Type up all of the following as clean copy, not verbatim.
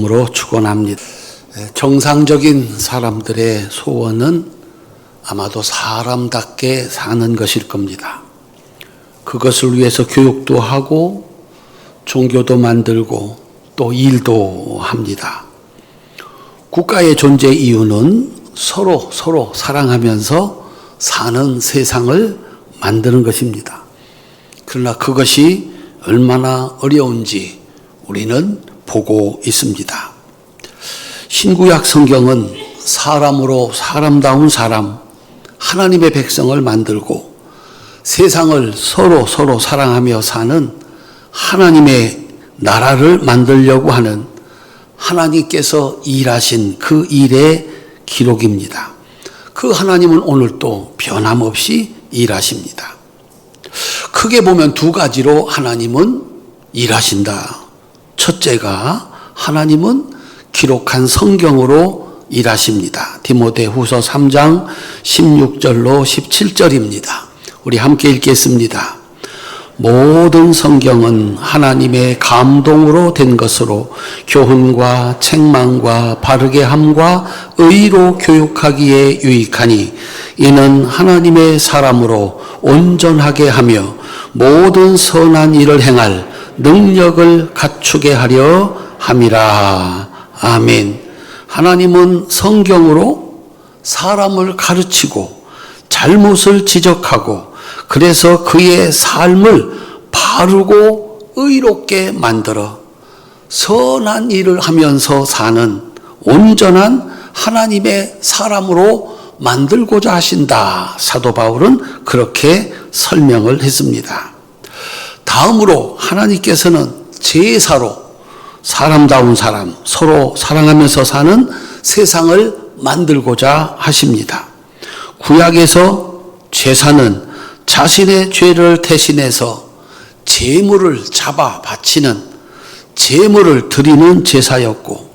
이름으로 축원합니다. 정상적인 사람들의 소원은 아마도 사람답게 사는 것일 겁니다. 그것을 위해서 교육도 하고 종교도 만들고 또 일도 합니다. 국가의 존재 이유는 서로 사랑하면서 사는 세상을 만드는 것입니다. 그러나 그것이 얼마나 어려운지 우리는 보고 있습니다. 신구약 성경은 사람으로 사람다운 사람, 하나님의 백성을 만들고 세상을 서로 사랑하며 사는 하나님의 나라를 만들려고 하는 하나님께서 일하신 그 일의 기록입니다. 그 하나님은 오늘도 변함없이 일하십니다. 크게 보면 두 가지로 하나님은 일하신다. 첫째가 하나님은 기록한 성경으로 일하십니다. 디모데후서 3장 16절로 17절입니다. 우리 함께 읽겠습니다. 모든 성경은 하나님의 감동으로 된 것으로 교훈과 책망과 바르게 함과 의로 교육하기에 유익하니 이는 하나님의 사람으로 온전하게 하며 모든 선한 일을 행할 능력을 갖추게 하려 함이라. 아멘. 하나님은 성경으로 사람을 가르치고 잘못을 지적하고 그래서 그의 삶을 바르고 의롭게 만들어 선한 일을 하면서 사는 온전한 하나님의 사람으로 만들고자 하신다. 사도 바울은 그렇게 설명을 했습니다. 다음으로 하나님께서는 제사로 사람다운 사람, 서로 사랑하면서 사는 세상을 만들고자 하십니다. 구약에서 제사는 자신의 죄를 대신해서 제물을 잡아 바치는 제물을 드리는 제사였고,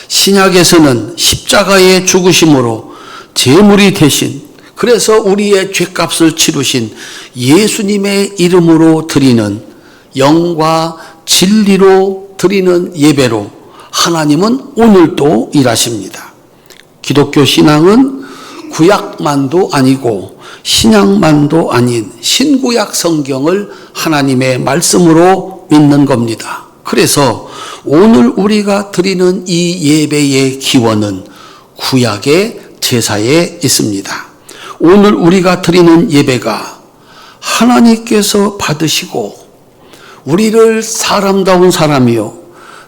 신약에서는 십자가의 죽으심으로 제물이 대신, 그래서 우리의 죄값을 치르신 예수님의 이름으로 드리는 영과 진리로 드리는 예배로 하나님은 오늘도 일하십니다. 기독교 신앙은 구약만도 아니고 신약만도 아닌 신구약 성경을 하나님의 말씀으로 믿는 겁니다. 그래서 오늘 우리가 드리는 이 예배의 기원은 구약의 제사에 있습니다. 오늘 우리가 드리는 예배가 하나님께서 받으시고 우리를 사람다운 사람이요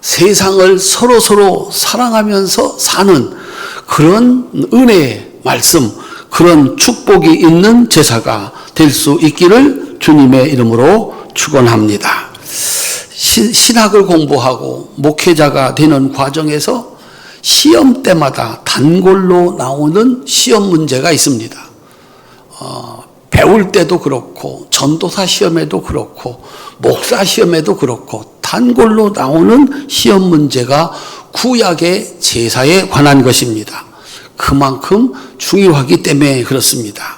세상을 서로 사랑하면서 사는 그런 은혜의 말씀, 그런 축복이 있는 제사가 될 수 있기를 주님의 이름으로 축원합니다. 신학을 공부하고 목회자가 되는 과정에서 시험 때마다 단골로 나오는 시험 문제가 있습니다. 배울 때도 그렇고 전도사 시험에도 그렇고 목사 시험에도 그렇고 단골로 나오는 시험 문제가 구약의 제사에 관한 것입니다. 그만큼 중요하기 때문에 그렇습니다.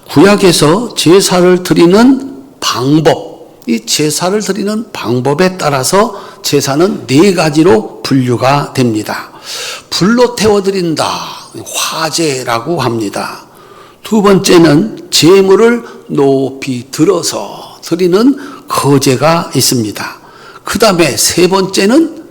구약에서 제사를 드리는 방법, 이 제사를 드리는 방법에 따라서 제사는 네 가지로 분류가 됩니다. 불로 태워드린다, 화제라고 합니다. 두 번째는 제물을 높이 들어서 드리는 거제가 있습니다. 그 다음에 세 번째는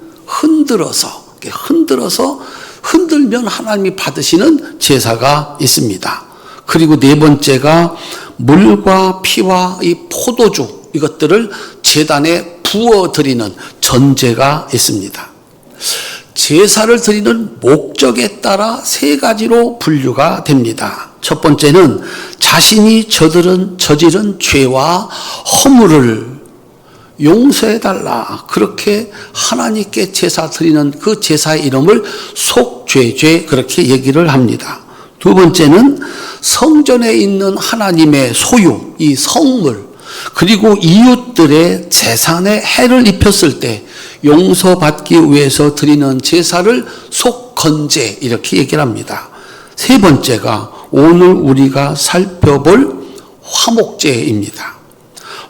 흔들면 하나님이 받으시는 제사가 있습니다. 그리고 네 번째가 물과 피와 이 포도주, 이것들을 제단에 부어드리는 전제가 있습니다. 제사를 드리는 목적에 따라 세 가지로 분류가 됩니다. 첫 번째는 자신이 저지른 죄와 허물을 용서해달라, 그렇게 하나님께 제사 드리는 그 제사의 이름을 속죄죄, 그렇게 얘기를 합니다. 두 번째는 성전에 있는 하나님의 소유, 이 성물, 그리고 이웃들의 재산에 해를 입혔을 때 용서받기 위해서 드리는 제사를 속건제, 이렇게 얘기를 합니다. 세 번째가 오늘 우리가 살펴볼 화목제입니다.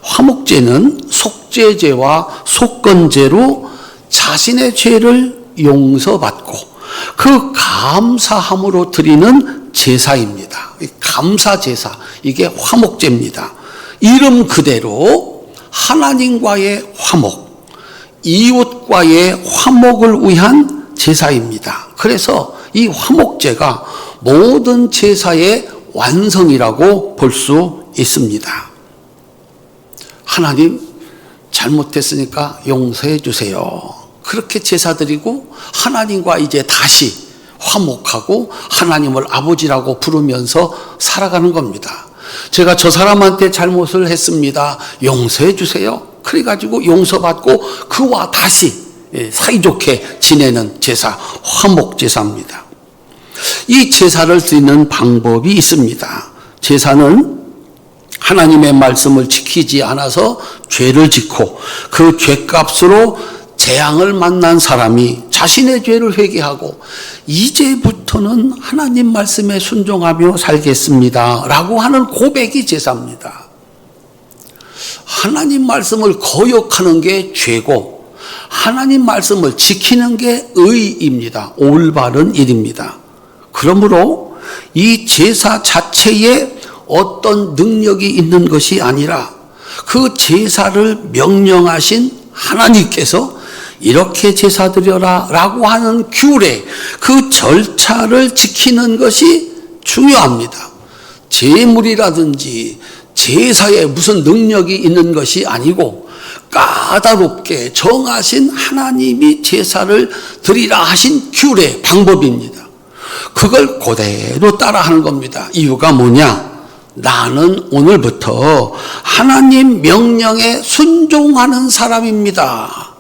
화목제는 속죄제와 속건제로 자신의 죄를 용서받고 그 감사함으로 드리는 제사입니다. 감사 제사, 이게 화목제입니다. 이름 그대로 하나님과의 화목, 이웃과의 화목을 위한 제사입니다. 그래서 이 화목제가 모든 제사의 완성이라고 볼 수 있습니다. 하나님, 잘못했으니까 용서해 주세요. 그렇게 제사 드리고 하나님과 이제 다시 화목하고 하나님을 아버지라고 부르면서 살아가는 겁니다. 제가 저 사람한테 잘못을 했습니다. 용서해 주세요. 그래가지고 용서받고 그와 다시 사이좋게 지내는 제사, 화목제사입니다. 이 제사를 드리는 방법이 있습니다. 제사는 하나님의 말씀을 지키지 않아서 죄를 짓고 그 죄값으로 재앙을 만난 사람이 자신의 죄를 회개하고 이제부터는 하나님 말씀에 순종하며 살겠습니다 라고 하는 고백이 제사입니다. 하나님 말씀을 거역하는 게 죄고 하나님 말씀을 지키는 게 의입니다. 올바른 일입니다. 그러므로 이 제사 자체에 어떤 능력이 있는 것이 아니라 그 제사를 명령하신 하나님께서 이렇게 제사 드려라 라고 하는 규례, 그 절차를 지키는 것이 중요합니다. 제물이라든지 제사에 무슨 능력이 있는 것이 아니고 까다롭게 정하신 하나님이 제사를 드리라 하신 규례, 방법입니다. 그걸 그대로 따라하는 겁니다. 이유가 뭐냐? 나는 오늘부터 하나님 명령에 순종하는 사람입니다.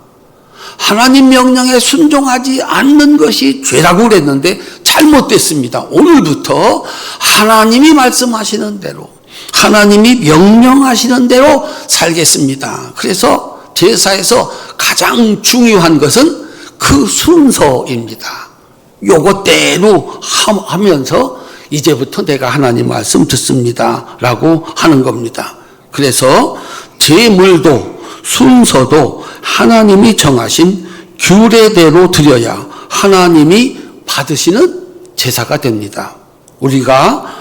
하나님 명령에 순종하지 않는 것이 죄라고 그랬는데 잘못됐습니다. 오늘부터 하나님이 말씀하시는 대로, 하나님이 명령하시는 대로 살겠습니다. 그래서 제사에서 가장 중요한 것은 그 순서입니다. 요것대로 하면서 이제부터 내가 하나님 말씀 듣습니다 라고 하는 겁니다. 그래서 제물도 순서도 하나님이 정하신 규례대로 드려야 하나님이 받으시는 제사가 됩니다. 우리가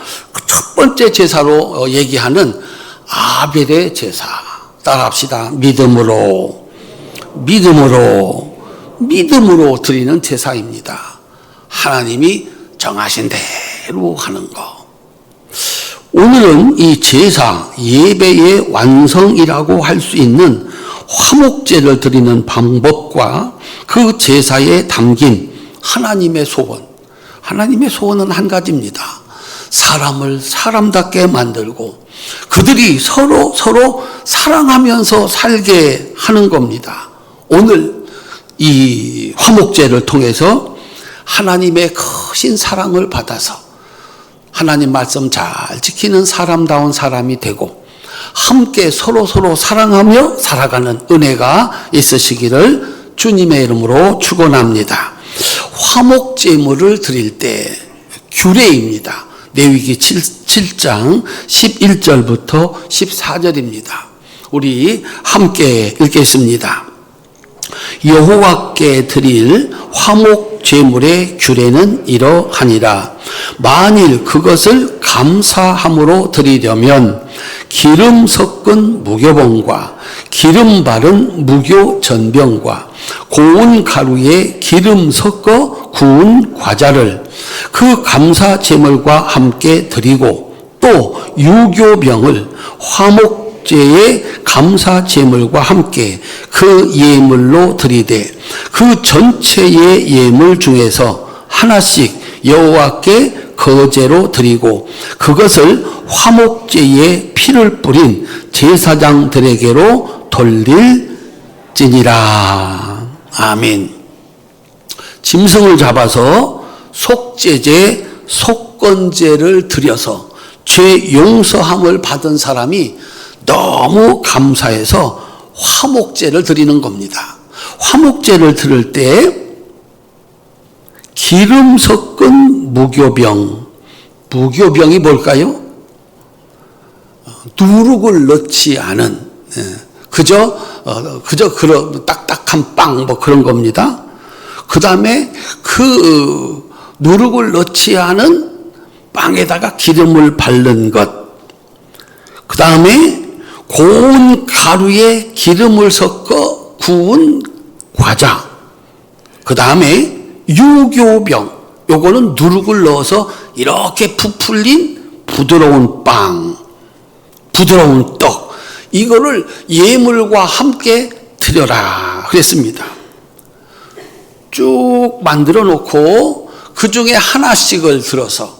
첫 번째 제사로 얘기하는 아벨의 제사 따라합시다. 믿음으로 드리는 제사입니다. 하나님이 정하신 대로 하는 거. 오늘은 이 제사, 예배의 완성이라고 할 수 있는 화목제를 드리는 방법과 그 제사에 담긴 하나님의 소원. 하나님의 소원은 한 가지입니다. 사람을 사람답게 만들고 그들이 서로 사랑하면서 살게 하는 겁니다. 오늘 이 화목제를 통해서 하나님의 크신 사랑을 받아서 하나님 말씀 잘 지키는 사람다운 사람이 되고 함께 서로 사랑하며 살아가는 은혜가 있으시기를 주님의 이름으로 축원합니다. 화목제물을 드릴 때 규례입니다. 레위기 7장 11절부터 14절입니다. 우리 함께 읽겠습니다. 여호와께 드릴 화목 제물의 규례는 이러하니라. 만일 그것을 감사함으로 드리려면 기름 섞은 무교병과 기름 바른 무교 전병과 고운 가루에 기름 섞어 구운 과자를 그 감사 제물과 함께 드리고 또 유교병을 화목제의 감사 제물과 함께 그 예물로 드리되 그 전체의 예물 중에서 하나씩 여호와께 거제로 드리고 그것을 화목제에 피를 뿌린 제사장들에게로 돌릴지니라. 아멘. 짐승을 잡아서 속죄제, 속건제를 드려서 죄 용서함을 받은 사람이 너무 감사해서 화목제를 드리는 겁니다. 화목제를 드릴 때 기름 섞은 무교병, 무교병이 뭘까요? 누룩을 넣지 않은, 그저 그런 딱딱한 빵 뭐 그런 겁니다. 그 다음에 그 누룩을 넣지 않은 빵에다가 기름을 바른 것, 그 다음에 고운 가루에 기름을 섞어 구운 과자, 그 다음에 유교병, 요거는 누룩을 넣어서 이렇게 부풀린 부드러운 빵, 부드러운 떡, 이거를 예물과 함께 드려라 그랬습니다. 쭉 만들어 놓고 그 중에 하나씩을 들어서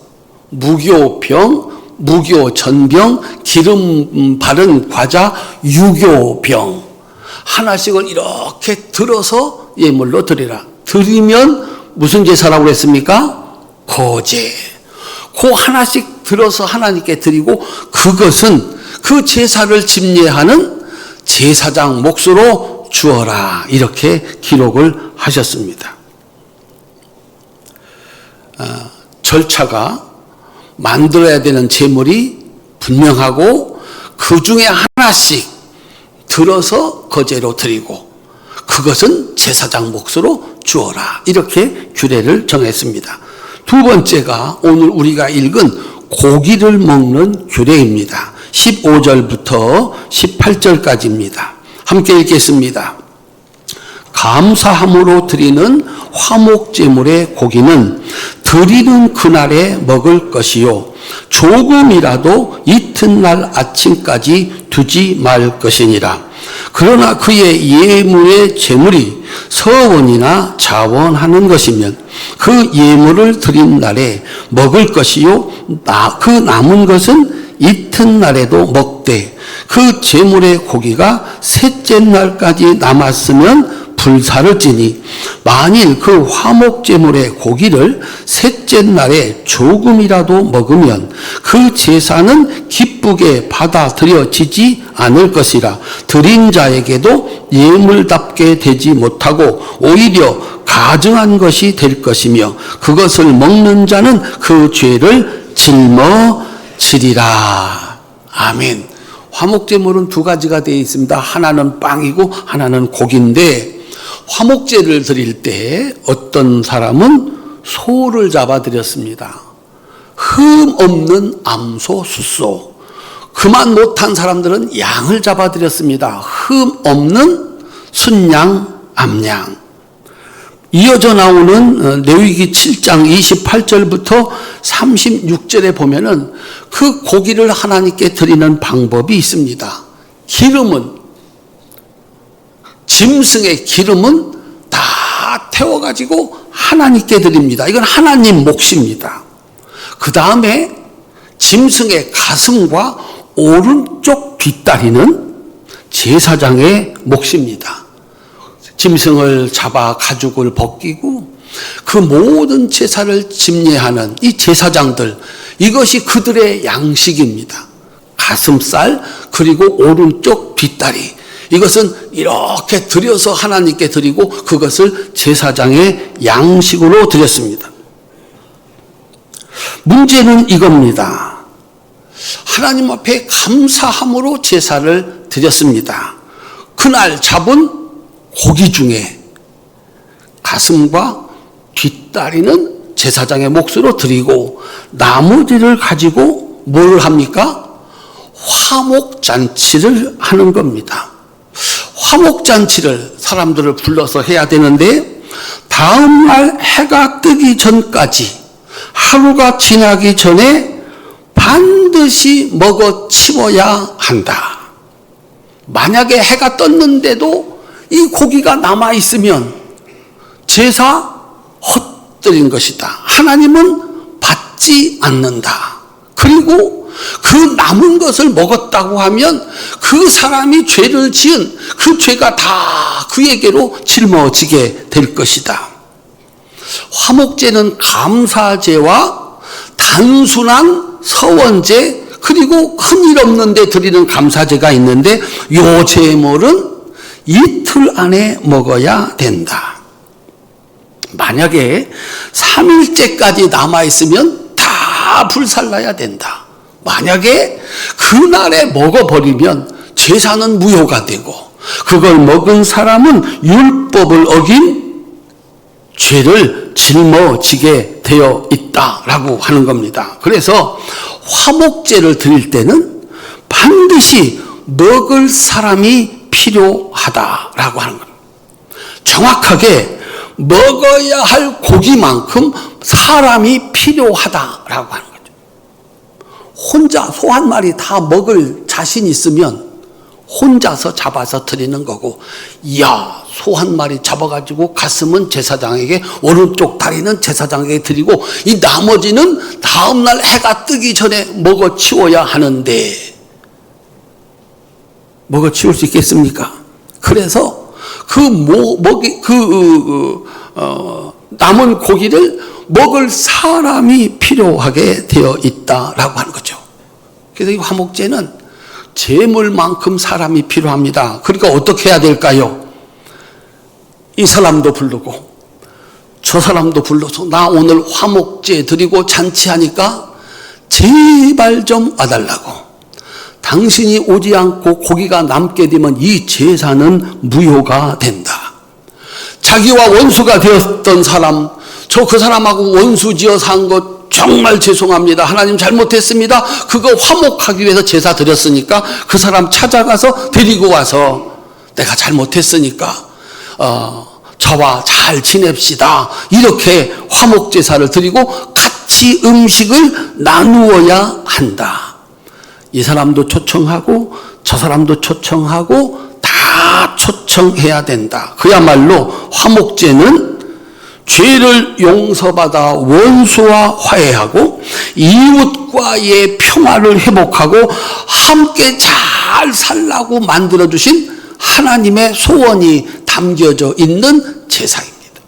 무교병, 무교전병, 기름 바른 과자, 유교병 하나씩을 이렇게 들어서 예물로 드리라. 드리면 무슨 제사라고 했습니까? 거제. 그 하나씩 들어서 하나님께 드리고 그것은 그 제사를 집례하는 제사장 몫으로 주어라. 이렇게 기록을 하셨습니다. 절차가 만들어야 되는 제물이 분명하고 그 중에 하나씩 들어서 거제로 드리고 그것은 제사장 몫으로 주어라. 이렇게 규례를 정했습니다. 두 번째가 오늘 우리가 읽은 고기를 먹는 규례입니다. 15절부터 18절까지입니다. 함께 읽겠습니다. 감사함으로 드리는 화목제물의 고기는 드리는 그날에 먹을 것이요 조금이라도 이튿날 아침까지 두지 말 것이니라. 그러나 그의 예물의 제물이 서원이나 자원하는 것이면 그 예물을 드린 날에 먹을 것이요 그 남은 것은 이튿날에도 먹되 그 제물의 고기가 셋째 날까지 남았으면 불사를 지니 만일 그 화목제물의 고기를 셋째 날에 조금이라도 먹으면 그 제사는 기쁘게 받아들여지지 않을 것이라. 드린 자에게도 예물답게 되지 못하고 오히려 가증한 것이 될 것이며 그것을 먹는 자는 그 죄를 짊어지리라. 아멘. 화목제물은 두 가지가 되어 있습니다. 하나는 빵이고 하나는 고기인데 화목제를 드릴 때 어떤 사람은 소를 잡아드렸습니다. 흠 없는 암소, 숫소. 그만 못한 사람들은 양을 잡아드렸습니다. 흠 없는 순양, 암양. 이어져 나오는 레위기 7장 28절부터 36절에 보면은 그 고기를 하나님께 드리는 방법이 있습니다. 기름은 짐승의 기름은 다 태워가지고 하나님께 드립니다. 이건 하나님 몫입니다. 그 다음에 짐승의 가슴과 오른쪽 뒷다리는 제사장의 몫입니다. 짐승을 잡아 가죽을 벗기고 그 모든 제사를 집례하는 이 제사장들, 이것이 그들의 양식입니다. 가슴살 그리고 오른쪽 뒷다리, 이것은 이렇게 드려서 하나님께 드리고 그것을 제사장의 양식으로 드렸습니다. 문제는 이겁니다. 하나님 앞에 감사함으로 제사를 드렸습니다. 그날 잡은 고기 중에 가슴과 뒷다리는 제사장의 몫으로 드리고 나머지를 가지고 뭘 합니까? 화목잔치를 하는 겁니다. 화목잔치를 사람들을 불러서 해야 되는데 다음날 해가 뜨기 전까지 하루가 지나기 전에 반드시 먹어 치워야 한다. 만약에 해가 떴는데도 이 고기가 남아있으면 제사 헛들인 것이다. 하나님은 받지 않는다. 그리고 그 남은 것을 먹었다고 하면 그 사람이 죄를 지은 그 죄가 다 그에게로 짊어지게 될 것이다. 화목제는 감사제와 단순한 서원제 그리고 큰일 없는데 드리는 감사제가 있는데 요 제물은 이틀 안에 먹어야 된다. 만약에 3일째까지 남아있으면 다 불살라야 된다. 만약에 그날에 먹어버리면 제사는 무효가 되고 그걸 먹은 사람은 율법을 어긴 죄를 짊어지게 되어 있다라고 하는 겁니다. 그래서 화목제를 드릴 때는 반드시 먹을 사람이 필요하다라고 하는 겁니다. 정확하게 먹어야 할 고기만큼 사람이 필요하다라고 하는 거죠. 혼자 소 한 마리 다 먹을 자신 있으면 혼자서 잡아서 드리는 거고, 이야, 소 한 마리 잡아가지고 가슴은 제사장에게, 오른쪽 다리는 제사장에게 드리고, 이 나머지는 다음날 해가 뜨기 전에 먹어 치워야 하는데, 먹어 치울 수 있겠습니까? 그래서 남은 고기를 먹을 사람이 필요하게 되어 있다라고 하는 거죠. 그래서 이 화목제는 재물만큼 사람이 필요합니다. 그러니까 어떻게 해야 될까요? 이 사람도 부르고 저 사람도 불러서 나 오늘 화목제 드리고 잔치하니까 제발 좀 와달라고. 당신이 오지 않고 고기가 남게 되면 이 제사는 무효가 된다. 자기와 원수가 되었던 사람, 저 그 사람하고 원수 지어서 한 것 정말 죄송합니다. 하나님 잘못했습니다. 그거 화목하기 위해서 제사 드렸으니까 그 사람 찾아가서 데리고 와서 내가 잘못했으니까 저와 잘 지냅시다. 이렇게 화목 제사를 드리고 같이 음식을 나누어야 한다. 이 사람도 초청하고 저 사람도 초청하고 다 초청해야 된다. 그야말로 화목제는 죄를 용서받아 원수와 화해하고 이웃과의 평화를 회복하고 함께 잘 살라고 만들어주신 하나님의 소원이 담겨져 있는 제사입니다.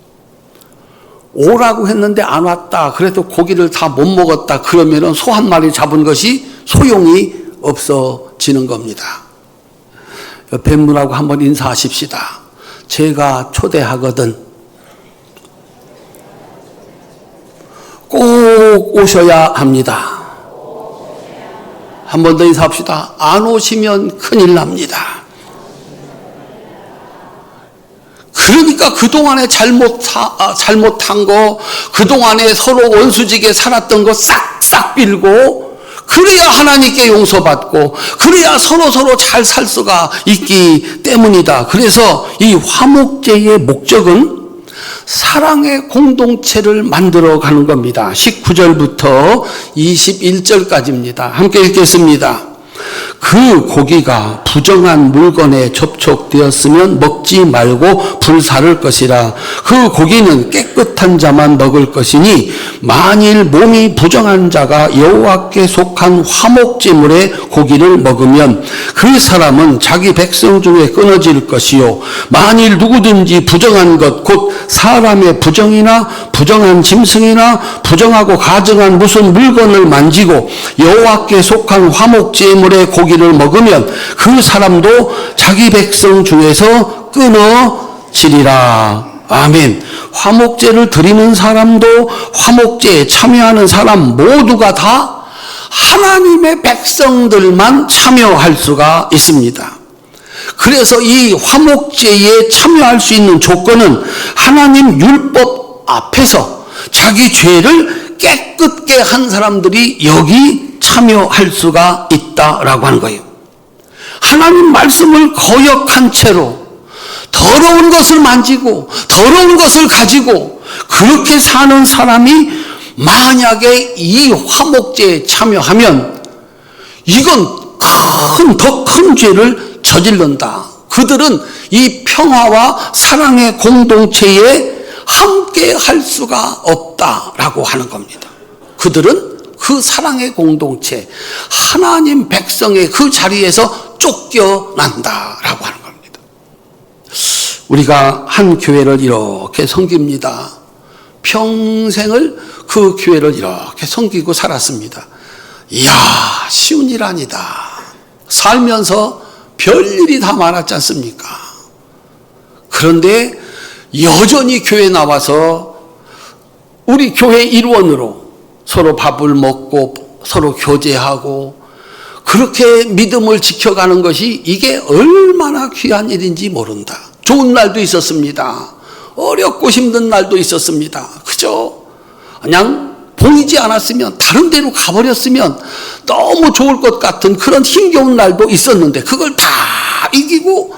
오라고 했는데 안 왔다. 그래도 고기를 다 못 먹었다. 그러면 소 한 마리 잡은 것이 소용이 없어지는 겁니다. 옆에 분하고 한번 인사하십시다. 제가 초대하거든 꼭 오셔야 합니다. 한 번 더 인사합시다. 안 오시면 큰일 납니다. 그러니까 그동안에 잘못한 거, 그동안에 서로 원수지게 살았던 거 싹싹 빌고, 그래야 하나님께 용서받고, 그래야 서로 잘 살 수가 있기 때문이다. 그래서 이 화목제의 목적은 사랑의 공동체를 만들어 가는 겁니다. 19절부터 21절까지입니다. 함께 읽겠습니다. 그 고기가 부정한 물건에 접촉되었으면 먹지 말고 불사를 것이라. 그 고기는 깨끗한 자만 먹을 것이니 만일 몸이 부정한 자가 여호와께 속한 화목제물의 고기를 먹으면 그 사람은 자기 백성 중에 끊어질 것이요 만일 누구든지 부정한 것 곧 사람의 부정이나 부정한 짐승이나 부정하고 가증한 무슨 물건을 만지고 여호와께 속한 화목제물의 고기를 먹으면 그 사람도 자기 백성 중에서 끊어지리라. 아멘. 화목제를 드리는 사람도 화목제에 참여하는 사람 모두가 다 하나님의 백성들만 참여할 수가 있습니다. 그래서 이 화목제에 참여할 수 있는 조건은 하나님 율법 앞에서 자기 죄를 깨끗게 한 사람들이 여기 참여할 수가 있다라고 하는 거예요. 하나님 말씀을 거역한 채로 더러운 것을 만지고 더러운 것을 가지고 그렇게 사는 사람이 만약에 이 화목제에 참여하면 이건 더 큰 죄를 저질른다. 그들은 이 평화와 사랑의 공동체에 함께 할 수가 없다라고 하는 겁니다. 그들은 그 사랑의 공동체, 하나님 백성의 그 자리에서 쫓겨난다라고 하는 겁니다. 우리가 한 교회를 이렇게 섬깁니다. 평생을 그 교회를 이렇게 섬기고 살았습니다. 이야, 쉬운 일 아니다. 살면서 별일이 다 많았지 않습니까? 그런데 여전히 교회 나와서 우리 교회 일원으로 서로 밥을 먹고 서로 교제하고 그렇게 믿음을 지켜가는 것이 이게 얼마나 귀한 일인지 모른다. 좋은 날도 있었습니다. 어렵고 힘든 날도 있었습니다. 그죠? 그냥 보이지 않았으면, 다른 데로 가버렸으면 너무 좋을 것 같은 그런 힘겨운 날도 있었는데, 그걸 다 이기고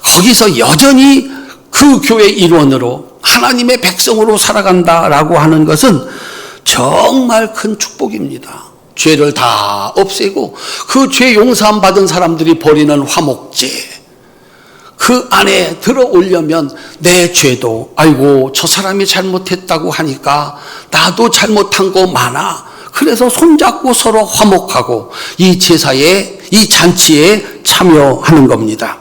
거기서 여전히 그 교회 일원으로 하나님의 백성으로 살아간다라고 하는 것은 정말 큰 축복입니다. 죄를 다 없애고 그 죄 용서함 받은 사람들이 버리는 화목제, 그 안에 들어오려면 내 죄도, 아이고 저 사람이 잘못했다고 하니까 나도 잘못한 거 많아, 그래서 손잡고 서로 화목하고 이 제사에, 이 잔치에 참여하는 겁니다.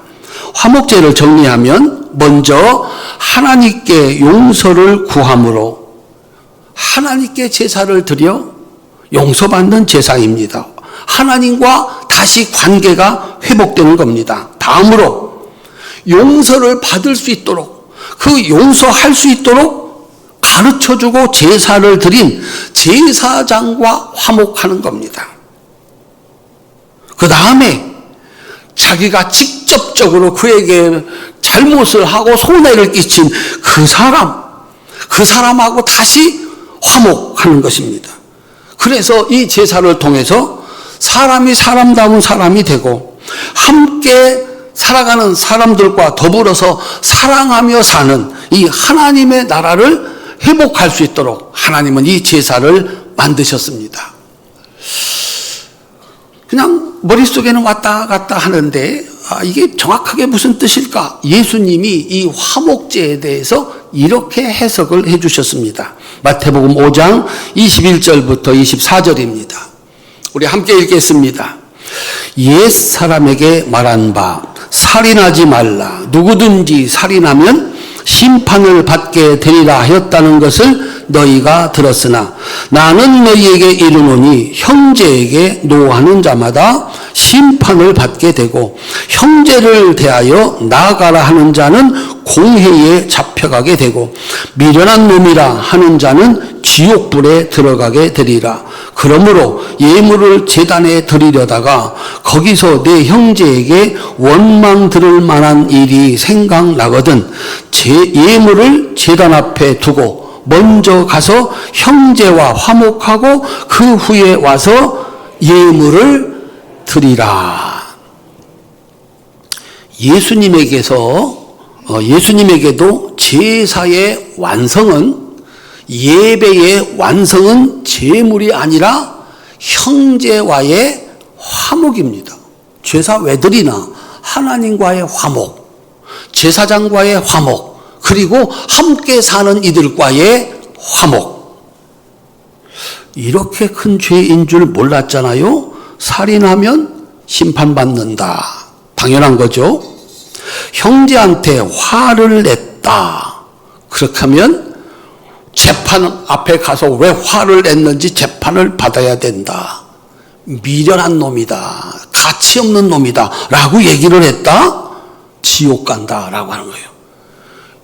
화목제를 정리하면 먼저 하나님께 용서를 구함으로, 하나님께 제사를 드려 용서받는 제사입니다. 하나님과 다시 관계가 회복되는 겁니다. 다음으로 용서를 받을 수 있도록, 그 용서할 수 있도록 가르쳐주고 제사를 드린 제사장과 화목하는 겁니다. 그 다음에 자기가 직접적으로 그에게 잘못을 하고 손해를 끼친 그 사람하고 다시 화목하는 것입니다. 그래서 이 제사를 통해서 사람이 사람다운 사람이 되고 함께 살아가는 사람들과 더불어서 사랑하며 사는 이 하나님의 나라를 회복할 수 있도록 하나님은 이 제사를 만드셨습니다. 그냥 머릿속에는 왔다 갔다 하는데 이게 정확하게 무슨 뜻일까? 예수님이 이 화목제에 대해서 이렇게 해석을 해 주셨습니다. 마태복음 5장 21절부터 24절입니다. 우리 함께 읽겠습니다. 옛 사람에게 말한 바 살인하지 말라, 누구든지 살인하면 심판을 받게 되리라 하였다는 것을 너희가 들었으나 나는 너희에게 이르노니 형제에게 노하는 자마다 심판을 받게 되고 형제를 대하여 나아가라 하는 자는 공회에 잡혀가게 되고 미련한 놈이라 하는 자는 지옥불에 들어가게 되리라. 그러므로 예물을 제단에 드리려다가 거기서 내 형제에게 원망 들을 만한 일이 생각나거든 예물을 제단 앞에 두고 먼저 가서 형제와 화목하고 그 후에 와서 예물을 드리라. 예수님에게도 제사의 완성은, 예배의 완성은 제물이 아니라 형제와의 화목입니다. 제사 왜 드리나? 하나님과의 화목, 제사장과의 화목, 그리고 함께 사는 이들과의 화목. 이렇게 큰 죄인 줄 몰랐잖아요. 살인하면 심판받는다. 당연한 거죠. 형제한테 화를 냈다. 그렇게 하면 재판 앞에 가서 왜 화를 냈는지 재판을 받아야 된다. 미련한 놈이다, 가치 없는 놈이다 라고 얘기를 했다. 지옥 간다 라고 하는 거예요.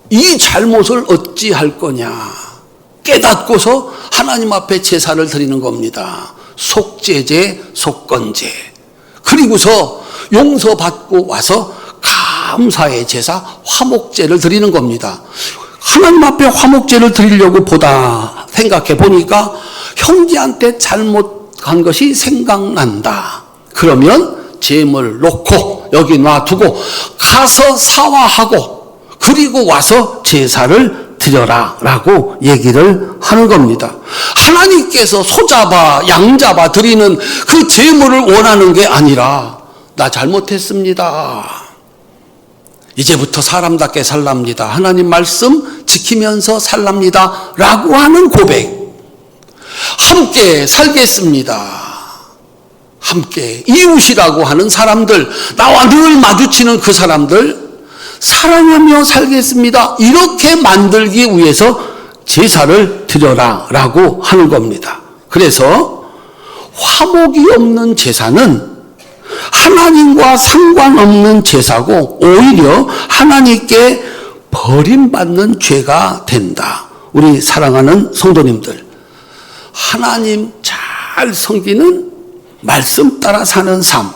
이 잘못을 어찌할 거냐? 깨닫고서 하나님 앞에 제사를 드리는 겁니다. 속죄제, 속건제. 그리고서 용서받고 와서 감사의 제사, 화목제를 드리는 겁니다. 하나님 앞에 화목제를 드리려고 생각해 보니까 형제한테 잘못한 것이 생각난다. 그러면 제물 놓고 여기 놔두고 가서 사화하고 그리고 와서 제사를 드려라 라고 얘기를 하는 겁니다. 하나님께서 소잡아 양잡아 드리는 그 제물을 원하는 게 아니라 나 잘못했습니다, 이제부터 사람답게 살랍니다, 하나님 말씀 지키면서 살랍니다 라고 하는 고백, 함께 살겠습니다, 함께 이웃이라고 하는 사람들, 나와 늘 마주치는 그 사람들 사랑하며 살겠습니다, 이렇게 만들기 위해서 제사를 드려라 라고 하는 겁니다. 그래서 화목이 없는 제사는 하나님과 상관없는 제사고 오히려 하나님께 버림받는 죄가 된다. 우리 사랑하는 성도님들, 하나님 잘 섬기는 말씀 따라 사는 삶,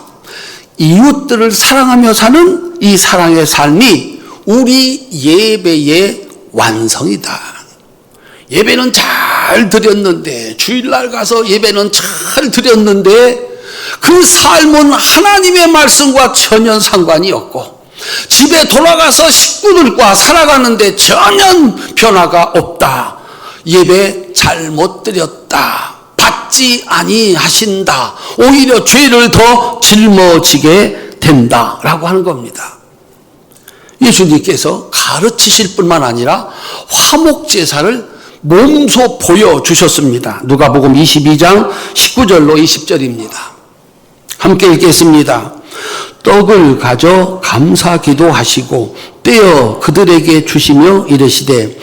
이웃들을 사랑하며 사는 이 사랑의 삶이 우리 예배의 완성이다. 예배는 잘 드렸는데, 주일날 가서 예배는 잘 드렸는데 그 삶은 하나님의 말씀과 전혀 상관이 없고, 집에 돌아가서 식구들과 살아가는데 전혀 변화가 없다. 예배 잘못 드렸다. 받지 아니하신다. 오히려 죄를 더 짊어지게 된다라고 하는 겁니다. 예수님께서 가르치실 뿐만 아니라 화목제사를 몸소 보여주셨습니다. 누가복음 22장 19절로 20절입니다. 함께 읽겠습니다. 떡을 가져 감사기도 하시고 떼어 그들에게 주시며 이르시되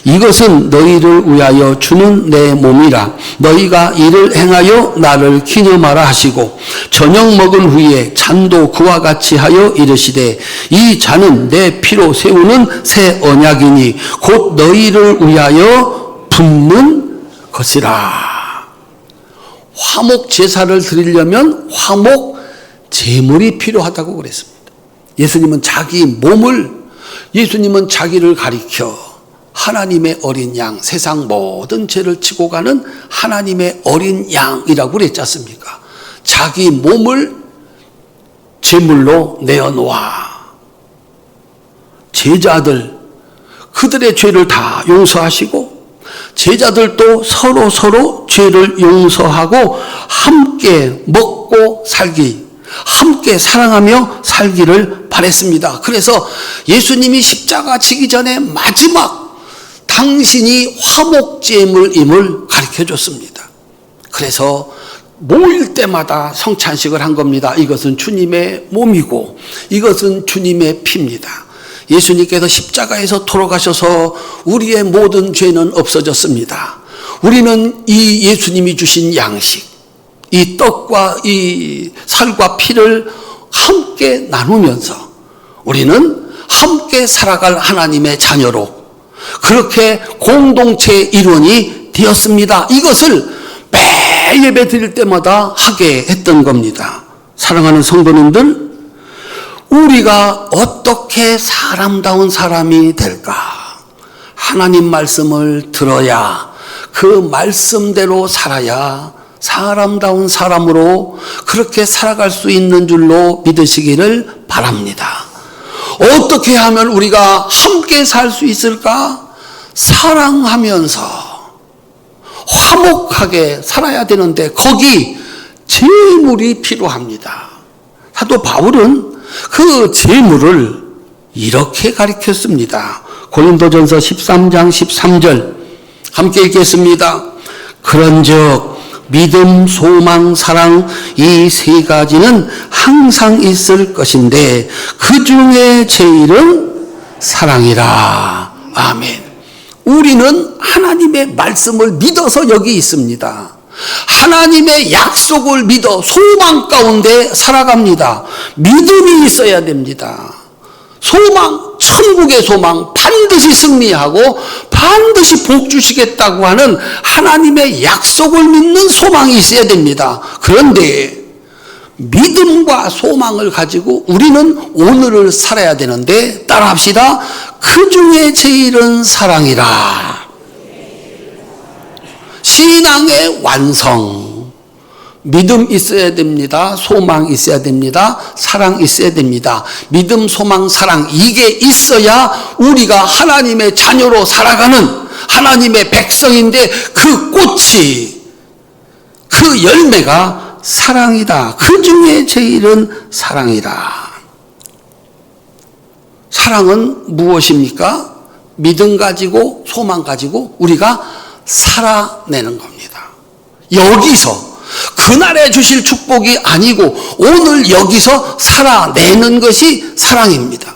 이것은 너희를 위하여 주는 내 몸이라. 너희가 이를 행하여 나를 기념하라 하시고 저녁 먹은 후에 잔도 그와 같이 하여 이르시되 이 잔은 내 피로 세우는 새 언약이니 곧 너희를 위하여 붓는 것이라. 화목 제사를 드리려면 화목 제물이 필요하다고 그랬습니다. 예수님은 자기를 가리켜 하나님의 어린 양, 세상 모든 죄를 지고 가는 하나님의 어린 양이라고 그랬지 않습니까? 자기 몸을 제물로 내어놓아 제자들, 그들의 죄를 다 용서하시고 제자들도 서로 죄를 용서하고 함께 먹고 살기, 함께 사랑하며 살기를 바랬습니다. 그래서 예수님이 십자가 지기 전에 마지막 당신이 화목제물임을 가르쳐줬습니다. 그래서 모일 때마다 성찬식을 한 겁니다. 이것은 주님의 몸이고 이것은 주님의 피입니다. 예수님께서 십자가에서 돌아가셔서 우리의 모든 죄는 없어졌습니다. 우리는 이 예수님이 주신 양식, 이 떡과 이 살과 피를 함께 나누면서 우리는 함께 살아갈 하나님의 자녀로 그렇게 공동체의 일원이 되었습니다. 이것을 매일 예배 드릴 때마다 하게 했던 겁니다. 사랑하는 성도님들, 우리가 어떻게 사람다운 사람이 될까? 하나님 말씀을 들어야, 그 말씀대로 살아야 사람다운 사람으로 그렇게 살아갈 수 있는 줄로 믿으시기를 바랍니다. 어떻게 하면 우리가 함께 살 수 있을까? 사랑하면서 화목하게 살아야 되는데 거기 제물이 필요합니다. 사도 바울은 그 제물을 이렇게 가르쳤습니다. 고린도전서 13장 13절 함께 읽겠습니다. 그런즉 믿음, 소망, 사랑 이 세 가지는 항상 있을 것인데 그 중에 제일은 사랑이라. 아멘. 우리는 하나님의 말씀을 믿어서 여기 있습니다. 하나님의 약속을 믿어 소망 가운데 살아갑니다. 믿음이 있어야 됩니다. 소망, 천국의 소망, 반드시 승리하고 반드시 복 주시겠다고 하는 하나님의 약속을 믿는 소망이 있어야 됩니다. 그런데 믿음과 소망을 가지고 우리는 오늘을 살아야 되는데 따라합시다. 그 중에 제일은 사랑이라. 신앙의 완성. 믿음 있어야 됩니다. 소망 있어야 됩니다. 사랑 있어야 됩니다. 믿음, 소망, 사랑 이게 있어야 우리가 하나님의 자녀로 살아가는 하나님의 백성인데 그 꽃이, 그 열매가 사랑이다. 그 중에 제일은 사랑이다. 사랑은 무엇입니까? 믿음 가지고 소망 가지고 우리가 살아내는 겁니다. 여기서 그날에 주실 축복이 아니고 오늘 여기서 살아내는 것이 사랑입니다.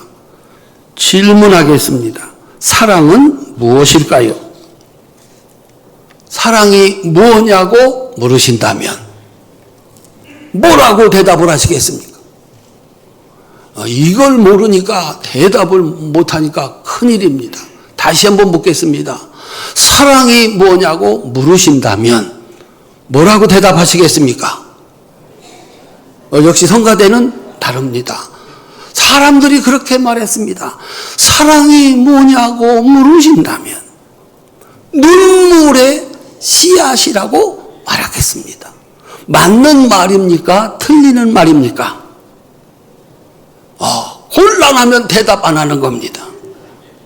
질문하겠습니다. 사랑은 무엇일까요? 사랑이 무엇냐고 물으신다면 뭐라고 대답을 하시겠습니까? 이걸 모르니까 대답을 못하니까 큰일입니다. 다시 한번 묻겠습니다. 사랑이 뭐냐고 물으신다면 뭐라고 대답하시겠습니까? 역시 성가대는 다릅니다. 사람들이 그렇게 말했습니다. 사랑이 뭐냐고 물으신다면 눈물의 씨앗이라고 말하겠습니다. 맞는 말입니까? 틀리는 말입니까? 곤란하면 대답 안 하는 겁니다.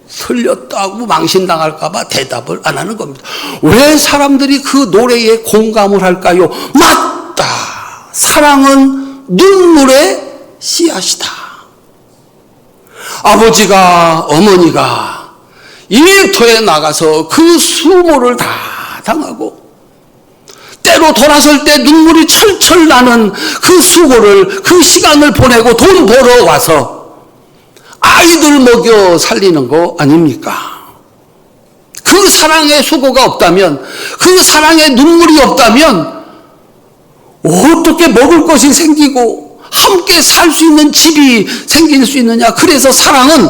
틀렸다고 망신당할까봐 대답을 안 하는 겁니다. 왜 사람들이 그 노래에 공감을 할까요? 맞다! 사랑은 눈물의 씨앗이다. 아버지가, 어머니가 일터에 나가서 그 수모를 다 당하고 때로 돌아설 때 눈물이 철철 나는 그 수고를, 그 시간을 보내고 돈 벌어 와서 아이들 먹여 살리는 거 아닙니까? 그 사랑의 수고가 없다면, 그 사랑의 눈물이 없다면 어떻게 먹을 것이 생기고 함께 살 수 있는 집이 생길 수 있느냐? 그래서 사랑은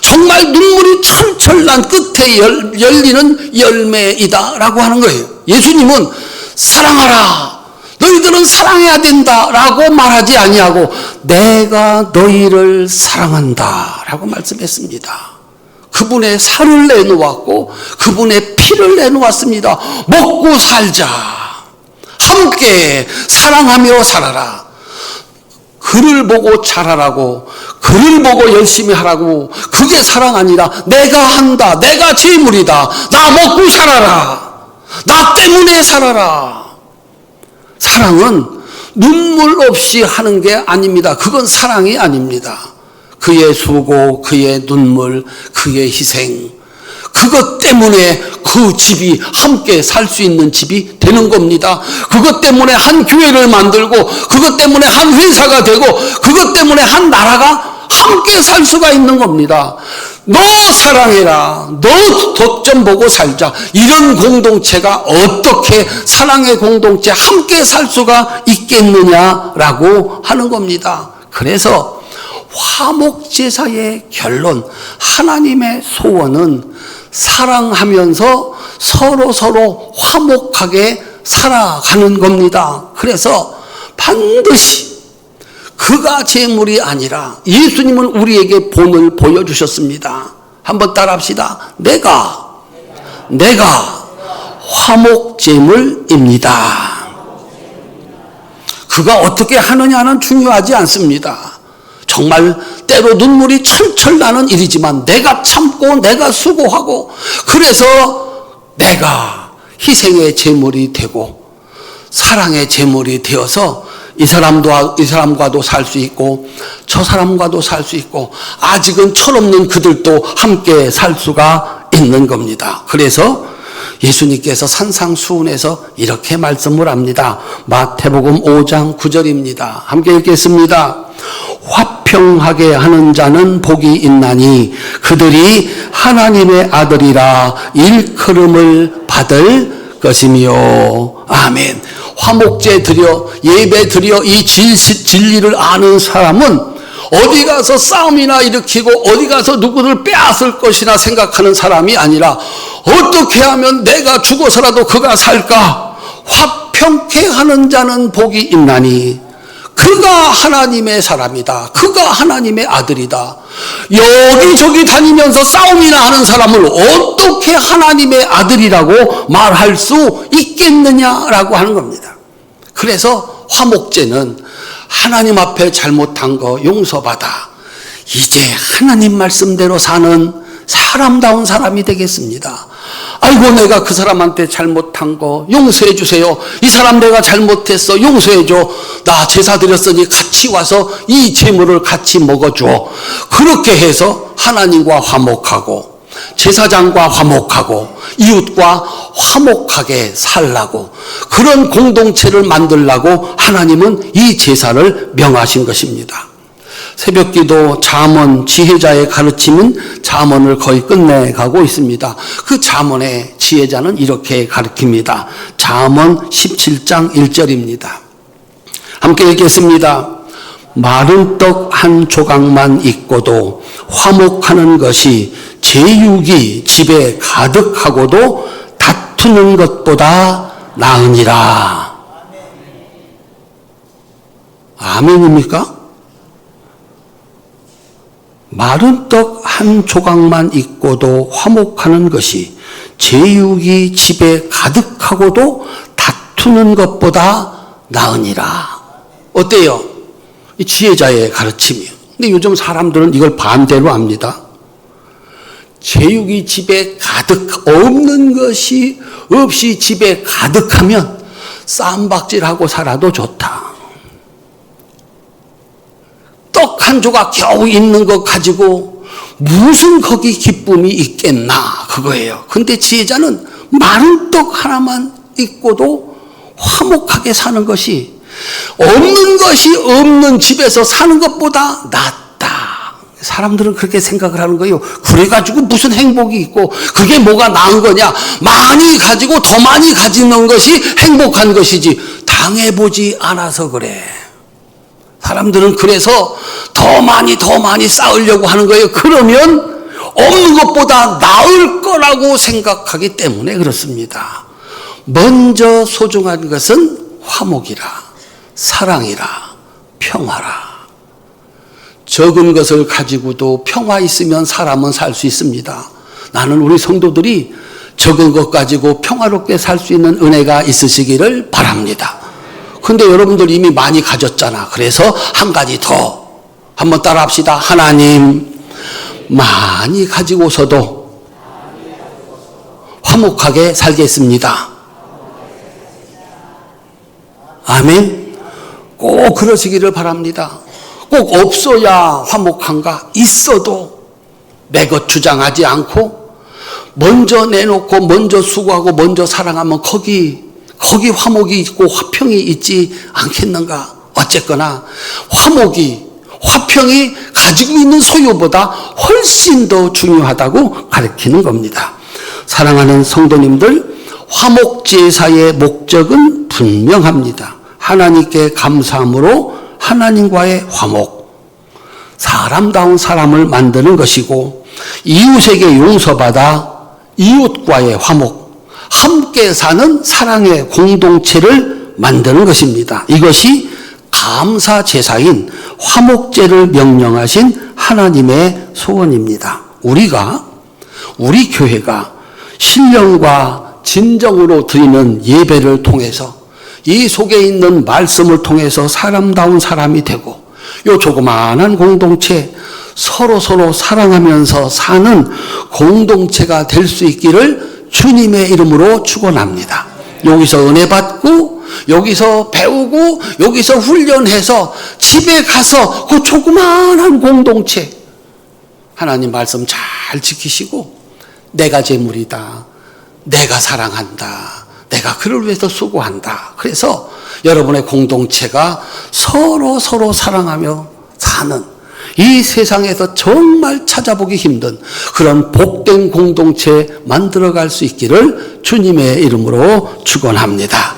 정말 눈물이 철철 난 끝에 열리는 열매이다 라고 하는 거예요. 예수님은 사랑하라, 너희들은 사랑해야 된다 라고 말하지 아니하고 내가 너희를 사랑한다 라고 말씀했습니다. 그분의 살을 내놓았고 그분의 피를 내놓았습니다. 먹고 살자, 함께 사랑하며 살아라. 그를 보고 잘하라고, 그를 보고 열심히 하라고. 그게 사랑 아니라 내가 한다, 내가 재물이다, 나 먹고 살아라, 나 때문에 살아라. 사랑은 눈물 없이 하는 게 아닙니다. 그건 사랑이 아닙니다. 그의 수고, 그의 눈물, 그의 희생, 그것 때문에 그 집이 함께 살 수 있는 집이 되는 겁니다. 그것 때문에 한 교회를 만들고, 그것 때문에 한 회사가 되고, 그것 때문에 한 나라가 함께 살 수가 있는 겁니다. 너 사랑해라, 너 덕 좀 보고 살자. 이런 공동체가 어떻게 사랑의 공동체 함께 살 수가 있겠느냐라고 하는 겁니다. 그래서 화목제사의 결론, 하나님의 소원은 사랑하면서 서로 화목하게 살아가는 겁니다. 그래서 반드시 그가 재물이 아니라 예수님은 우리에게 본을 보여주셨습니다. 한번 따라합시다. 내가 화목제물입니다. 그가 어떻게 하느냐는 중요하지 않습니다. 정말 때로 눈물이 철철 나는 일이지만 내가 참고 내가 수고하고, 그래서 내가 희생의 제물이 되고 사랑의 제물이 되어서 이 사람과도 살 수 있고 저 사람과도 살 수 있고 아직은 철없는 그들도 함께 살 수가 있는 겁니다. 그래서 예수님께서 산상수훈에서 이렇게 말씀을 합니다. 마태복음 5장 9절입니다. 함께 읽겠습니다. 화평하게 하는 자는 복이 있나니 그들이 하나님의 아들이라 일컬음을 받을 것이며. 아멘. 화목제 드려, 예배 드려 이 진리를 아는 사람은 어디 가서 싸움이나 일으키고 어디 가서 누구를 빼앗을 것이나 생각하는 사람이 아니라 어떻게 하면 내가 죽어서라도 그가 살까? 화평케 하는 자는 복이 있나니 그가 하나님의 사람이다, 그가 하나님의 아들이다. 여기저기 다니면서 싸움이나 하는 사람을 어떻게 하나님의 아들이라고 말할 수 있겠느냐라고 하는 겁니다. 그래서 화목제는 하나님 앞에 잘못한 거 용서받아 이제 하나님 말씀대로 사는 사람다운 사람이 되겠습니다. 아이고, 내가 그 사람한테 잘못한 거 용서해 주세요. 이 사람 내가 잘못했어, 용서해 줘. 나 제사 드렸으니 같이 와서 이 제물을 같이 먹어줘. 그렇게 해서 하나님과 화목하고 제사장과 화목하고 이웃과 화목하게 살라고, 그런 공동체를 만들라고 하나님은 이 제사를 명하신 것입니다. 새벽기도, 잠언, 지혜자의 가르침은 잠언을 거의 끝내가고 있습니다. 그 잠언의 지혜자는 이렇게 가르칩니다. 잠언 17장 1절입니다. 함께 읽겠습니다. 마른 떡 한 조각만 있고도 화목하는 것이 제육이 집에 가득하고도 다투는 것보다 나으니라. 아멘입니까? 마른 떡 한 조각만 있고도 화목하는 것이 제육이 집에 가득하고도 다투는 것보다 나으니라. 어때요? 이 지혜자의 가르침이에요. 근데 요즘 사람들은 이걸 반대로 합니다. 제육이 집에 가득, 없는 것이 없이 집에 가득하면 쌈박질하고 살아도 좋다. 떡 한 조각 겨우 있는 것 가지고 무슨 거기 기쁨이 있겠나, 그거예요. 근데 지혜자는 마른 떡 하나만 있고도 화목하게 사는 것이 없는 것이 없는 집에서 사는 것보다 낫다. 사람들은 그렇게 생각을 하는 거예요. 그래가지고 무슨 행복이 있고 그게 뭐가 나은 거냐. 많이 가지고 더 많이 가지는 것이 행복한 것이지 당해보지 않아서 그래. 사람들은 그래서 더 많이 쌓으려고 하는 거예요. 그러면 없는 것보다 나을 거라고 생각하기 때문에 그렇습니다. 먼저 소중한 것은 화목이라, 사랑이라, 평화라. 적은 것을 가지고도 평화 있으면 사람은 살 수 있습니다. 나는 우리 성도들이 적은 것 가지고 평화롭게 살 수 있는 은혜가 있으시기를 바랍니다. 근데 여러분들 이미 많이 가졌잖아. 그래서 한 가지 더 한번 따라 합시다. 하나님, 많이 가지고서도 화목하게 살겠습니다. 아멘. 꼭 그러시기를 바랍니다. 꼭 없어야 화목한가? 있어도 내 것 주장하지 않고 먼저 내놓고 먼저 수고하고 먼저 사랑하면 거기 화목이 있고 화평이 있지 않겠는가? 어쨌거나 화평이 가지고 있는 소유보다 훨씬 더 중요하다고 가르치는 겁니다. 사랑하는 성도님들, 화목제사의 목적은 분명합니다. 하나님께 감사함으로 하나님과의 화목, 사람다운 사람을 만드는 것이고 이웃에게 용서받아 이웃과의 화목, 함께 사는 사랑의 공동체를 만드는 것입니다. 이것이 감사제사인 화목제를 명령하신 하나님의 소원입니다. 우리 교회가 신령과 진정으로 드리는 예배를 통해서 이 속에 있는 말씀을 통해서 사람다운 사람이 되고 요 조그마한 공동체 서로 사랑하면서 사는 공동체가 될 수 있기를 주님의 이름으로 축원합니다. 여기서 은혜 받고 여기서 배우고 여기서 훈련해서 집에 가서 그 조그마한 공동체 하나님 말씀 잘 지키시고 내가 재물이다. 내가 사랑한다. 내가 그를 위해서 수고한다. 그래서 여러분의 공동체가 서로 사랑하며 사는 이 세상에서 정말 찾아보기 힘든 그런 복된 공동체 만들어갈 수 있기를 주님의 이름으로 축원합니다.